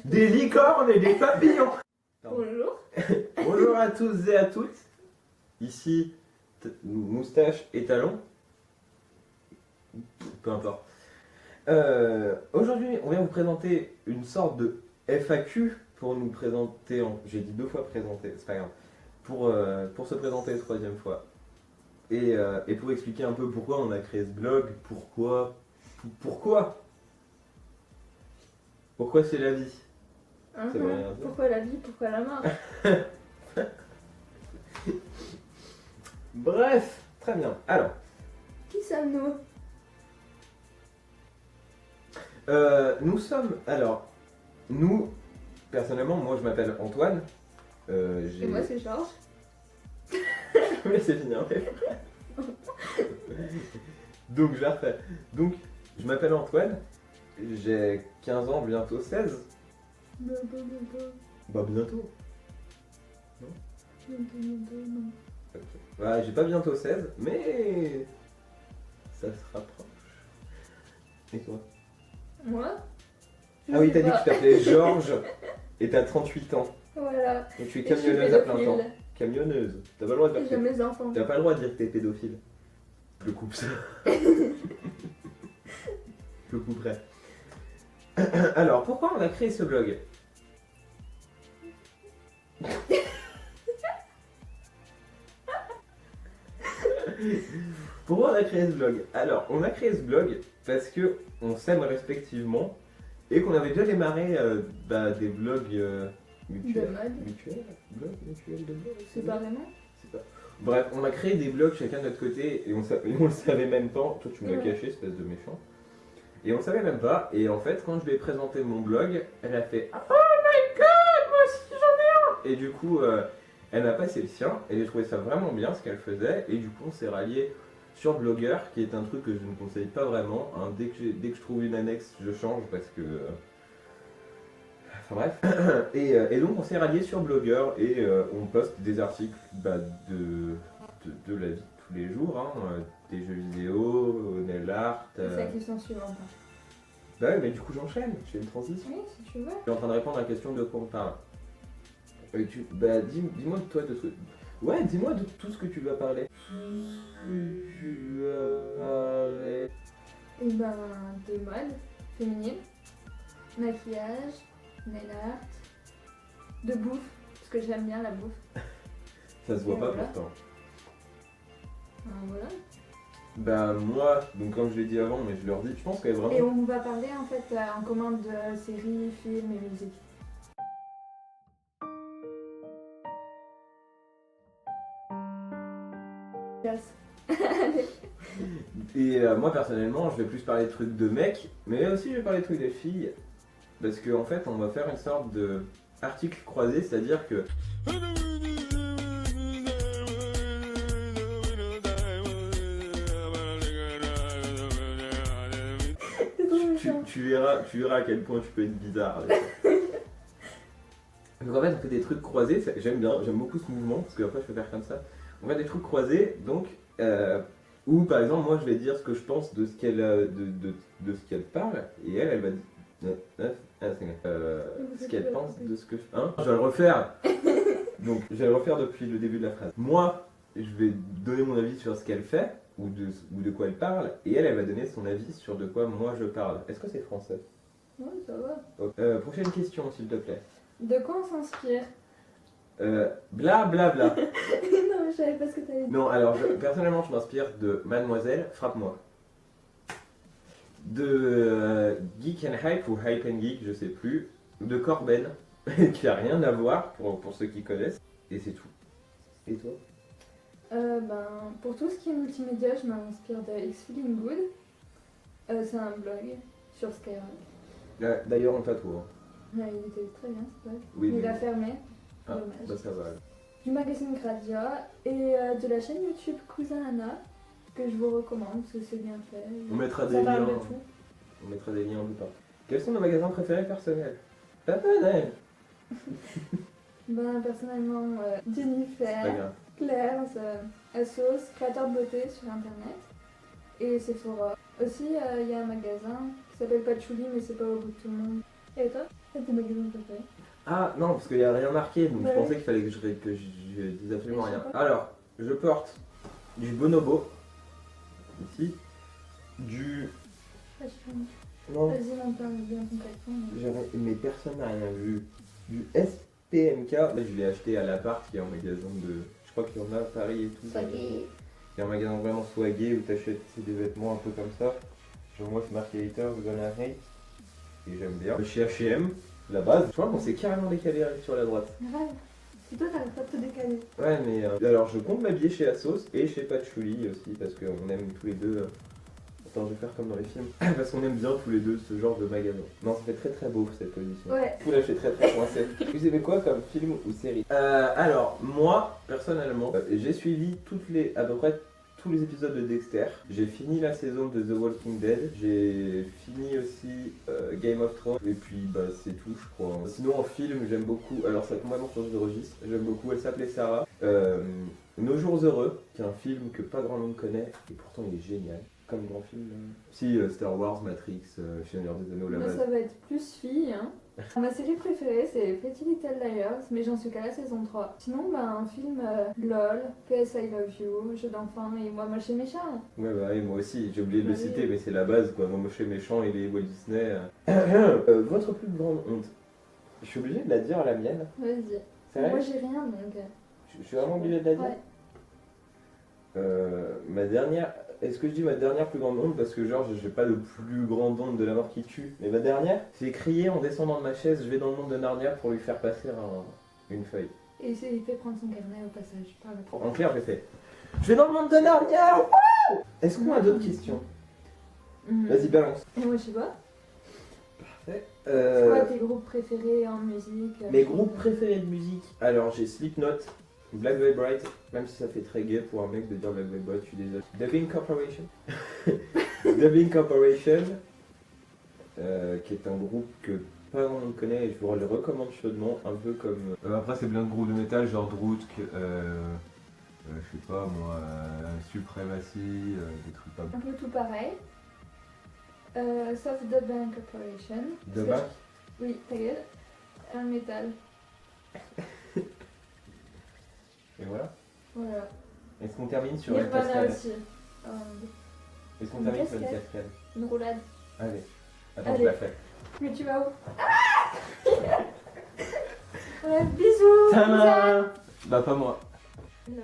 Des licornes et des papillons. Bonjour. Bonjour à tous et à toutes. Ici, moustache et talons. Peu importe. Aujourd'hui, on vient vous présenter une sorte de FAQ pour nous présenter. J'ai dit 2 fois présenter, c'est pas grave. Pour se présenter 3e fois. Et pour expliquer un peu pourquoi on a créé ce blog, pourquoi c'est la vie. C'est vrai, hein. Pourquoi la vie, pourquoi la mort? Bref, très bien. Alors, Qui sommes-nous? nous sommes. Alors, nous, personnellement, moi je m'appelle Antoine. Et moi c'est Georges. Mais c'est fini, hein. Donc, je la refais. Donc, je m'appelle Antoine. J'ai 15 ans, bientôt 16. Bah, bientôt. Non. Ok. Ouais, j'ai pas bientôt 16, mais ça se rapproche. Et toi? Moi? Ah oui, Je t'as sais dit que pas. tu t'appelais Georges et t'as 38 ans. Voilà. Et tu es Et je suis camionneuse à plein temps. pédophile. Camionneuse. T'as pas le droit de Et dire j'aime que les enfants. t'as pas le droit de dire que t'es pédophile. Je le coupe ça. Je le couperai. Alors, pourquoi on a créé ce blog? Pourquoi on a créé ce blog? Alors, on a créé ce blog parce que on s'aime respectivement et qu'on avait déjà démarré des blogs mutuels. De mode. Blogs mutuels de blog. Séparément. C'est pas- Bref, on a créé des blogs chacun de notre côté et on le savait même pas. Toi, tu me l'as Ouais. caché, espèce de méchant. Et on le savait même pas. Et en fait, quand je lui ai présenté mon blog, elle a fait Oh my god, moi aussi j'en ai un. Et du coup, elle m'a passé le sien et j'ai trouvé ça vraiment bien ce qu'elle faisait. Et du coup, on s'est rallié sur Blogger, qui est un truc que je ne conseille pas vraiment. Hein. Dès que je trouve une annexe, je change parce que. Enfin bref. Et donc, on s'est rallié sur Blogger et on poste des articles de la vie de tous les jours. Hein. Des jeux vidéo, nail art. C'est la question suivante. Bah ouais, mais du coup j'enchaîne, je fais une transition. Oui, si tu veux. Je suis en train de répondre à la question de quoi on parle. Dis-moi de toi de ce que... Ouais, dis-moi de tout ce que tu veux parler. Et ben, de mode, féminine, maquillage, nail art, de bouffe, parce que j'aime bien la bouffe. Ça se voit pas Voilà. pourtant. Voilà. Bah moi, donc comme je l'ai dit avant, mais je leur dis, je pense qu'elle est vraiment... Et on va parler en fait en commande de séries, films et musique. Yes. Et moi personnellement, je vais plus parler de trucs de mecs, mais aussi je vais parler de trucs des filles. Parce qu'en fait, on va faire une sorte de article croisé, c'est-à-dire que... Tu verras à quel point tu peux être bizarre. Donc en fait, on fait des trucs croisés, j'aime beaucoup ce mouvement, parce qu'après je peux faire comme ça. On fait des trucs croisés, donc, où par exemple, moi je vais dire ce que je pense de ce qu'elle de ce qu'elle parle, et elle va dire ce qu'elle pense de ce que je... Hein? Je vais le refaire. Donc je vais le refaire depuis le début de la phrase. Moi, je vais donner mon avis sur ce qu'elle fait, ou de quoi elle parle, et elle va donner son avis sur de quoi moi je parle. Est-ce que c'est français? Ouais, ça va. Prochaine question, s'il te plaît. De quoi on s'inspire? Bla bla bla. Non, je savais pas ce que t'allais dire. Non, alors personnellement, je m'inspire de Mademoiselle, frappe-moi. De Geek and Hype ou Hype and Geek, je sais plus. De Corben, qui a rien à voir pour ceux qui connaissent. Et c'est tout. Et toi? Pour tout ce qui est multimédia, je m'inspire de It's Feeling Good. C'est un blog sur Skyrock. D'ailleurs, on tatoue. Hein. Ouais, il était très bien ce blog. Oui, Mais il mais- a fermé. Ah, Dommage. bah ça va. Du magazine Gradia et de la chaîne YouTube Cousin Anna, que je vous recommande parce que c'est bien fait. On mettra Ça des parle de liens. tout. On mettra des liens un peu partout. Quels sont nos magasins préférés personnels? Personnels. Personnellement, C'est pas Jennifer, grave. Claire, Assos, créateur de beauté sur internet et Sephora. Aussi, il y a un magasin qui s'appelle Patchouli, mais c'est pas au goût de tout le monde. Et toi? Tes magasins préférés. Ah non, parce qu'il n'y a rien marqué, donc Bah je oui. pensais qu'il fallait que je dise absolument Je sais rien. pas. Alors, je porte du bonobo, ici, du... Non, Vas-y, on parle bien concrètement. mais personne n'a rien vu. Du SPMK, là je l'ai acheté à l'appart, qui est un magasin de... Je crois qu'il y en a à Paris et tout. Swaggy. Il y a un magasin vraiment swagué où t'achètes des vêtements un peu comme ça. Genre moi c'est marqué Hater, vous donnez un hate. Et j'aime bien. Chez H&M, la base, je crois qu'on s'est carrément décalé sur la droite. Grave. Et toi, t'arrêtes pas de te décaler. Ouais mais alors je compte m'habiller chez Asos et chez Patchouli aussi parce qu'on aime tous les deux. Attends, je vais faire comme dans les films. Parce qu'on aime bien tous les deux ce genre de magasin. Non, ça fait très très beau cette position. Ouais. Tout là, je suis très très coincé. Vous aimez quoi comme film ou série Alors, moi, personnellement, j'ai suivi à peu près tous les épisodes de Dexter. J'ai fini la saison de The Walking Dead. J'ai fini aussi Game of Thrones. Et puis, bah, c'est tout, je crois. Sinon, en film, j'aime beaucoup. Alors, ça a complètement changé de registre. J'aime beaucoup. Elle s'appelait Sarah. Nos Jours Heureux, qui est un film que pas grand monde connaît. Et pourtant, il est génial. Comme grand film. Si, Star Wars, Matrix, Seigneur des Anneaux, la Moi, base. ça va être plus fille. Hein. Ma série préférée, c'est Pretty Little Liars, mais j'en suis qu'à la saison 3. Sinon, bah, un film LOL, PS I Love You, Jeu d'enfant et Moi Moche et Méchant. Ouais, bah, et moi aussi, j'ai oublié de le Oui. citer, mais c'est la base, quoi. Moi, Moche et Méchant et les Walt Disney. Votre plus grande honte. Je suis obligé de la dire à la mienne. Vas-y. C'est vrai Moi, j'ai rien donc. Je suis vraiment obligé de la dire. Ouais. Ma dernière. Est-ce que je dis ma dernière plus grande honte parce que genre j'ai pas de plus grande honte de la mort qui tue. Mais ma dernière, c'est crier en descendant de ma chaise, je vais dans le monde de Narnia pour lui faire passer une feuille. Et il s'est fait prendre son carnet au passage. Par la porte. En clair, j'ai fait. Je vais dans le monde de Narnia. Wouh. Est-ce qu'on a d'autres questions? Vas-y, balance. Et moi, je sais pas. Parfait. C'est quoi tes groupes préférés en musique? Mes groupes préférés de musique. Alors j'ai Slipknot, Black Veil Bright, même si ça fait très gay pour un mec de dire Black Veil Bright, je suis désolé. Dubbing Corporation. Dubbing Corporation, qui est un groupe que pas grand monde connaît et je vous le recommande chaudement, un peu comme... après c'est plein de groupes de métal, genre Drutk, je sais pas moi, Supremacy, des trucs pas... Un peu tout pareil. Sauf The Bank Corporation. De bas. Oui, ta gueule. Un métal. Et voilà. Voilà. Est-ce qu'on termine sur une Nirvana cascade? aussi. Est-ce qu'on Une termine sur une cascade. cascade? Une roulade. Allez. Attends, Allez. je la fais. Mais tu vas où? Ouais, bisous. Tadam. Bah pas moi. Bisous.